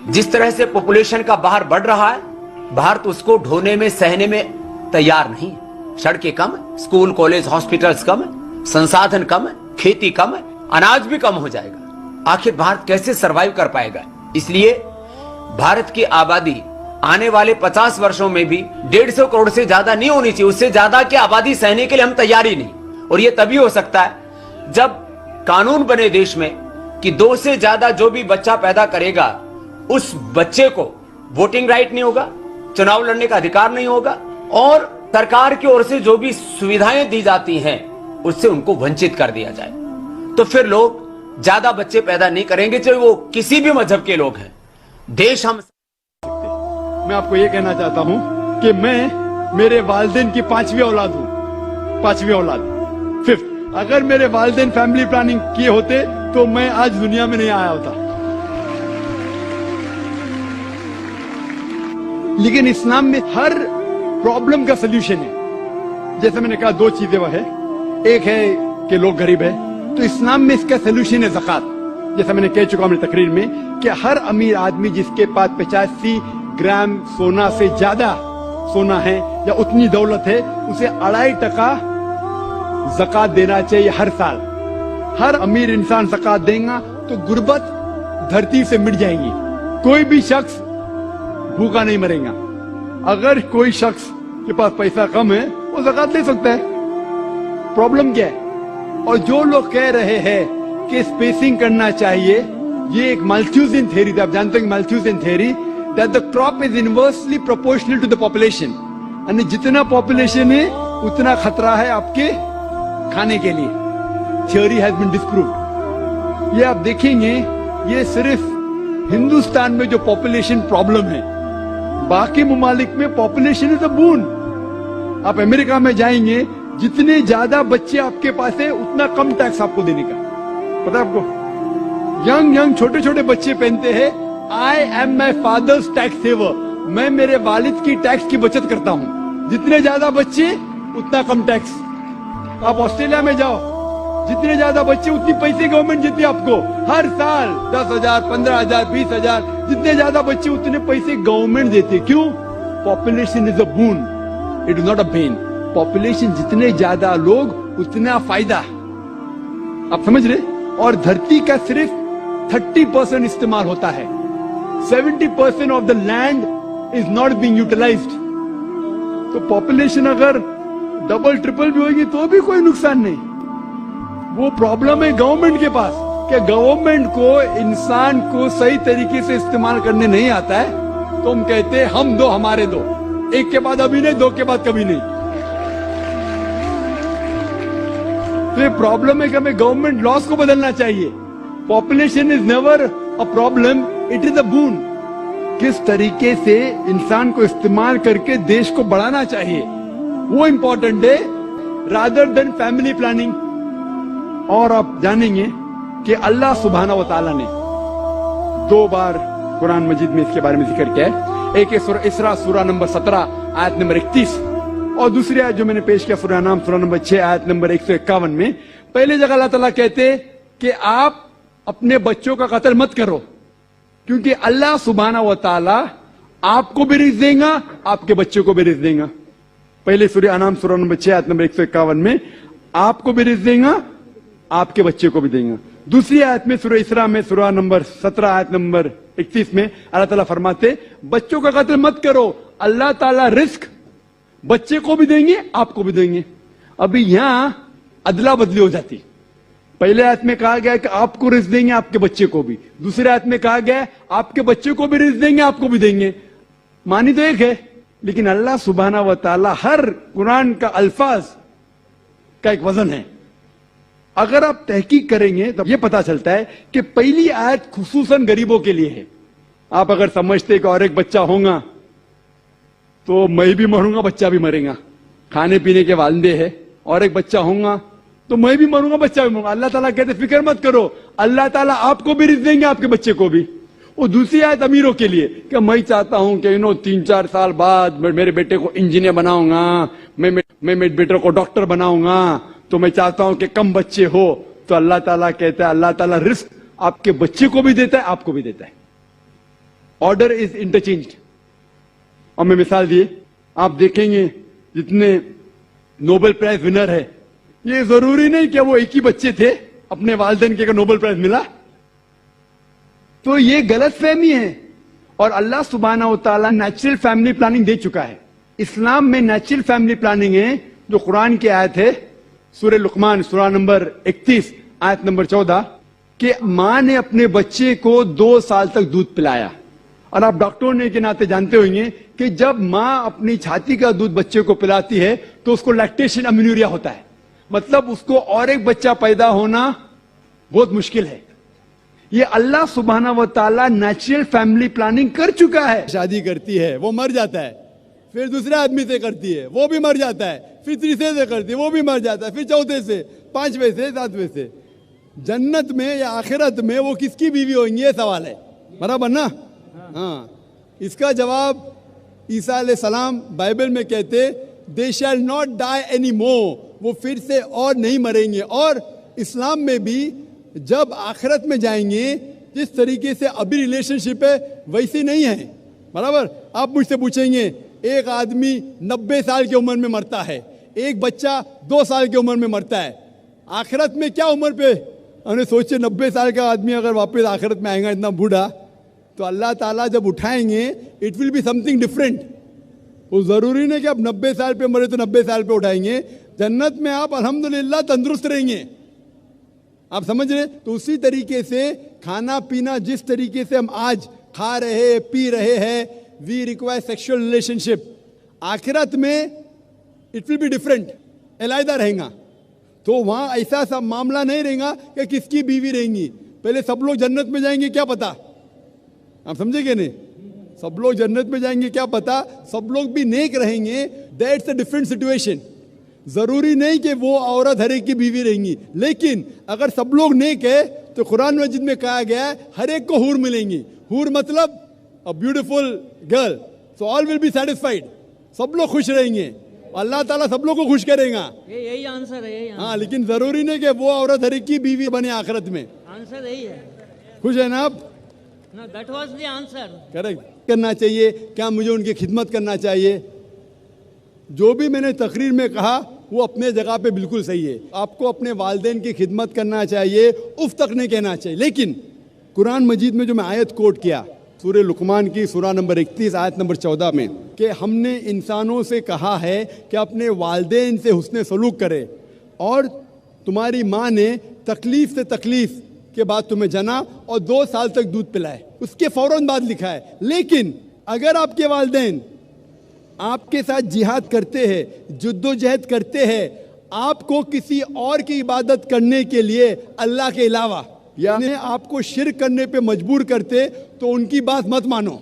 जिस तरह से पॉपुलेशन का बाहर बढ़ रहा है, भारत उसको ढोने में सहने में तैयार नहीं। सड़कें कम, स्कूल कॉलेज हॉस्पिटल्स कम, संसाधन कम, खेती कम, अनाज भी कम हो जाएगा। आखिर भारत कैसे सरवाइव कर पाएगा? इसलिए भारत की आबादी आने वाले 50 वर्षों में भी 150 करोड़ से ज्यादा नहीं होनी चाहिए। उससे ज्यादा की आबादी सहने के लिए हम तैयार ही नहीं। और यह तभी हो सकता है जब कानून बने देश में कि 2 से ज्यादा जो भी बच्चा पैदा करेगा, उस बच्चे को वोटिंग राइट नहीं होगा, चुनाव लड़ने का अधिकार नहीं होगा, और सरकार की ओर से जो भी सुविधाएं दी जाती हैं उससे उनको वंचित कर दिया जाए। तो फिर लोग ज्यादा बच्चे पैदा नहीं करेंगे, चाहे वो किसी भी मजहब के लोग हैं। देश हम मैं आपको ये कहना चाहता हूं कि मैं मेरे वालिदैन की 5वीं औलाद हूं, 5वीं औलाद, 5th। अगर मेरे वालिदैन फैमिली प्लानिंग किए होते तो मैं आज दुनिया में नहीं आया होता। लेकिन इस्लाम में हर प्रॉब्लम का सलूशन है। जैसे मैंने कहा 2 चीजें वह है, एक है कि लोग गरीब है, तो इस्लाम में इसका सलूशन है ज़कात। जैसा मैंने कह चुका अपनी तकरीर में कि हर अमीर आदमी जिसके पास 85 ग्राम सोना से ज्यादा सोना है या उतनी दौलत है, उसे 2.5% ज़कात देना चाहिए हर साल। हर अमीर इंसान ज़कात देगा तो गुर्बत धरती से मिट जाएगी। कोई भी शख्स भूखा नहीं मरेगा। अगर कोई शख्स के पास पैसा कम है वो ज़कात ले सकता है, प्रॉब्लम क्या है? और जो लोग कह रहे हैं कि स्पेसिंग करना चाहिए, ये एक माल्थ्यूसियन थ्योरी थी। आप जानते हैं Malthusian theory, that the crop is inversely proportional to the population. यानी जितना पॉपुलेशन है उतना खतरा है आपके खाने के लिए। Theory has been disproved. ये आप देखेंगे, ये सिर्फ हिंदुस्तान में जो पॉपुलेशन प्रॉब्लम है, बाकी ममालिक में पॉपुलेशन इज अ बून। आप अमेरिका में जाएंगे, जितने ज्यादा बच्चे आपके पास है उतना कम टैक्स आपको देने का। पता है आपको? यंग छोटे छोटे बच्चे पहनते हैं, I am my father's tax saver, मैं मेरे वालिद की टैक्स की बचत करता हूं। जितने ज्यादा बच्चे उतना कम टैक्स। आप ऑस्ट्रेलिया में जाओ, जितने ज्यादा बच्चे उतनी पैसे गवर्नमेंट देती है आपको हर साल, 10,000, 15,000, 20,000। जितने ज्यादा बच्चे उतने पैसे गवर्नमेंट देती। क्यों? Population is a boon, it is not a Ben. Population जितने ज्यादा लोग उतना फायदा। आप समझ रहे? और धरती का सिर्फ 30% इस्तेमाल होता है। 70% of the land is not being utilised. तो पॉपुलेशन अगर डबल ट्रिपल भी होगी तो भी कोई नुकसान नहीं। वो प्रॉब्लम है गवर्नमेंट के पास कि गवर्नमेंट को इंसान को सही तरीके से इस्तेमाल करने नहीं आता है। तो हम कहते हैं हम दो हमारे दो, एक के बाद अभी नहीं, 2 के बाद कभी नहीं। तो ये प्रॉब्लम है कि हमें गवर्नमेंट लॉस को बदलना चाहिए। Population is never a problem, it is a boon. किस तरीके से इंसान को इस्तेमाल करके देश को बढ़ाना चाहिए वो इंपॉर्टेंट है, रादर देन फैमिली प्लानिंग। और आप जानेंगे कि अल्लाह सुब्हाना व तआला ने 2 बार कुरान मजीद में इसके बारे में जिक्र किया है। एक है सूरह इसरा, सूरह नंबर 17 आयत नंबर 31, और दूसरी आयत जो मैंने पेश किया सूरह नाम, सूरह नंबर 6 आयत नंबर 151 में। पहले जगह अल्लाह ताला कहते कि आप अपने बच्चों का कत्ल मत करो, क्योंकि अल्लाह सुब्हाना व तआला आपको भी रिज़्क देगा, आपके बच्चों को भी रिज़्क देगा। पहले सूरह अनाम सूरह नंबर 6 आयत नंबर 151 में आपको भी रिज़्क देगा, आपके बच्चे को भी देगा। दूसरी आयत में सूरह इसरा में सूरह नंबर 17 आयत नंबर 31 में अल्लाह ताला फरमाते बच्चों का कत्ल मत करो, अल्लाह ताला रिस्क बच्चे को भी देंगे, आपको भी देंगे। अभी यहां अदला बदली हो जाती। पहले आयत में कहा गया कि आपको रिस्क देंगे, आपके बच्चे को भी। दूसरे आयत में कहा गया आपके बच्चे को भी रिस्क देंगे, आपको भी देंगे। मानी तो एक है, लेकिन अल्लाह सुब्हाना व तआला हर कुरान का अल्फाज का एक वजन है। अगर आप तहकीक करेंगे तो यह पता चलता है कि पहली आयत खुसूसन गरीबों के लिए है। आप अगर समझते कि और एक बच्चा होगा तो मैं भी मरूंगा, बच्चा भी मरेगा, खाने पीने के वालदे है, और एक बच्चा होगा तो मैं भी मरूंगा, बच्चा भी मरूंगा। अल्लाह ताला कहते फिक्र मत करो, अल्लाह ताला आपको भी रिज़्क देंगे, आपके बच्चे को भी। वो दूसरी आयत अमीरों के लिए कि मैं चाहता हूं कि 3-4 साल बाद मेरे बेटे को इंजीनियर बनाऊंगा, मैं मेरे बेटे को डॉक्टर बनाऊंगा, तो मैं चाहता हूं कि कम बच्चे हो। तो अल्लाह ताला कहता है, अल्लाह ताला रिस्क आपके बच्चे को भी देता है, आपको भी देता है। Order is interchanged. और मैं मिसाल दिए, आप देखेंगे जितने नोबेल प्राइज विनर है, ये जरूरी नहीं कि वो एक ही बच्चे थे अपने वालिदैन के नोबेल प्राइज मिला। तो ये गलत फहमी है। और अल्लाह सुब्हानहू व तआला नेचुरल फैमिली प्लानिंग दे चुका है। इस्लाम में नेचुरल फैमिली प्लानिंग है, जो कुरान की आयत है सूरह लुकमान सूरा नंबर 31 आयत नंबर 14 कि मां ने अपने बच्चे को 2 साल तक दूध पिलाया। और आप डॉक्टर होने के नाते जानते होंगे कि जब मां अपनी छाती का दूध बच्चे को पिलाती है तो उसको लैक्टेशन अम्यूरिया होता है, मतलब उसको और एक बच्चा पैदा होना बहुत मुश्किल है। ये अल्लाह सुब्हानहू व तआला नेचुरल फैमिली प्लानिंग कर चुका है। शादी करती है, वो मर जाता है, फिर दूसरे आदमी से करती है, वो भी मर जाता है, फिर तीसरे से करती है, वो भी मर जाता है, फिर चौथे से, 5वें से, 7वें से। जन्नत में या आखिरत में वो किसकी बीवी होंगी, ये सवाल है, बराबर ना? हाँ, इसका जवाब ईसा अलैहिस्सलाम बाइबल में कहते they shall not die any more, वो फिर से और नहीं मरेंगे। और इस्लाम में भी जब आखिरत में जाएंगे जिस तरीके से अभी रिलेशनशिप है वैसी नहीं है, बराबर? आप मुझसे पूछेंगे एक आदमी 90 साल की उम्र में मरता है, एक बच्चा 2 साल की उम्र में मरता है, आखिरत में क्या उम्र पे? हमने सोचे 90 साल का आदमी अगर वापस आखिरत में आएगा इतना बूढ़ा, तो अल्लाह ताला जब उठाएंगे it will be something different. वो जरूरी नहीं कि आप 90 साल पे मरे तो 90 साल पे उठाएंगे। जन्नत में आप अल्हम्दुलिल्लाह तंदुरुस्त रहेंगे। आप समझ रहे? तो उसी तरीके से खाना पीना जिस तरीके से हम आज खा रहे पी रहे हैं, वी रिक्वायर सेक्सुअल रिलेशनशिप, आखिरत में इट विल बी डिफरेंट, अलहदा रहेगा। तो वहां ऐसा सब मामला नहीं रहेगा कि किसकी बीवी रहेंगी। पहले सब लोग जन्नत में जाएंगे क्या पता, आप समझेंगे नहीं? सब लोग जन्नत में जाएंगे क्या पता, सब लोग भी नेक रहेंगे, दैट्स अ डिफरेंट सिचुएशन। जरूरी नहीं कि वो औरत हर एक की बीवी रहेंगी, लेकिन अगर सब लोग नेक है तो कुरान मजीद में कहा गया है हर एक को हूर मिलेंगी। हूर मतलब a beautiful girl, so all will be satisfied, सब लोग खुश रहेंगे, अल्लाह ताला सब लोग को खुश करेगा। यही आंसर है, यही हाँ, लेकिन जरूरी नहीं कि वो औरत हर एक की बीवी बने आखिरत में। आंसर यही है। खुश है ना आप? No, that was the answer. Correct. करना चाहिए क्या, मुझे उनकी खिदमत करना चाहिए? जो भी मैंने तकरीर में कहा वो अपने जगह पे बिल्कुल सही है। आपको अपने वालिदैन की खिदमत करना चाहिए, उफ तक नहीं कहना चाहिए। लेकिन कुरान मजीद में जो मैं आयत कोट किया सूरह लुकमान की सूरा नंबर 31 आयत नंबर 14 में कि हमने इंसानों से कहा है कि अपने वालिदैन से हुस्न सलूक करे, और तुम्हारी माँ ने तकलीफ से तकलीफ के बाद तुम्हें जना और 2 साल तक दूध पिलाए। उसके फौरन बाद लिखा है लेकिन अगर आपके वालिदैन आपके साथ जिहाद करते हैं, जुद्दोजहद करते हैं, आपको किसी और की इबादत करने के लिए अल्लाह के अलावा, यानी आपको शिर्क करने पे मजबूर करते, तो उनकी बात मत मानो,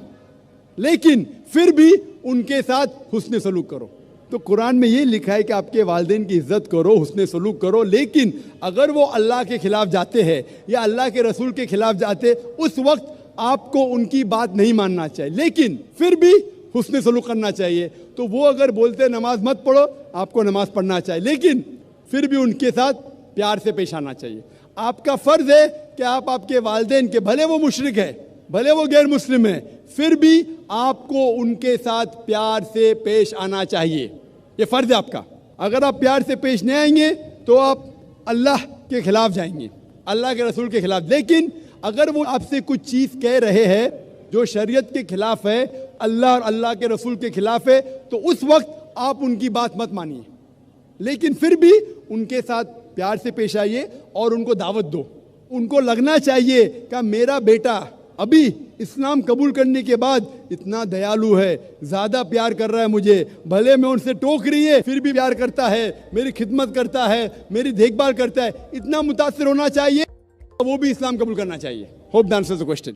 लेकिन फिर भी उनके साथ हुस्न सलूक करो। तो कुरान में ये लिखा है कि आपके वालिदैन की इज्जत करो, हुस्न सलूक करो, लेकिन अगर वो अल्लाह के खिलाफ जाते हैं या अल्लाह के रसूल के खिलाफ जाते, उस वक्त आपको उनकी बात नहीं मानना चाहिए, लेकिन फिर भी हुस्न सलूक करना चाहिए। तो वो अगर बोलते नमाज मत पढ़ो, आपको नमाज पढ़ना चाहिए, लेकिन फिर भी उनके साथ प्यार से पेश आना चाहिए। आपका फर्ज है कि आप आपके वालिदैन के, भले वो मुशरिक है, भले वो गैर मुस्लिम है, फिर भी आपको उनके साथ प्यार से पेश आना चाहिए। ये फर्ज है आपका। अगर आप प्यार से पेश नहीं आएंगे तो आप अल्लाह के खिलाफ जाएंगे, अल्लाह के रसूल के खिलाफ। लेकिन अगर वो आपसे कुछ चीज़ कह रहे हैं जो शरीयत के खिलाफ है, अल्लाह और अल्लाह के रसूल के खिलाफ है, तो उस वक्त आप उनकी बात मत मानिए, लेकिन फिर भी उनके साथ प्यार से पेश आइए और उनको दावत दो। उनको लगना चाहिए कि मेरा बेटा अभी इस्लाम कबूल करने के बाद इतना दयालु है, ज़्यादा प्यार कर रहा है मुझे, भले मैं उनसे टोक रही है फिर भी प्यार करता है, मेरी खिदमत करता है, मेरी देखभाल करता है, इतना मुतासिर होना चाहिए, वो भी इस्लाम कबूल करना चाहिए। Hope the answers the question.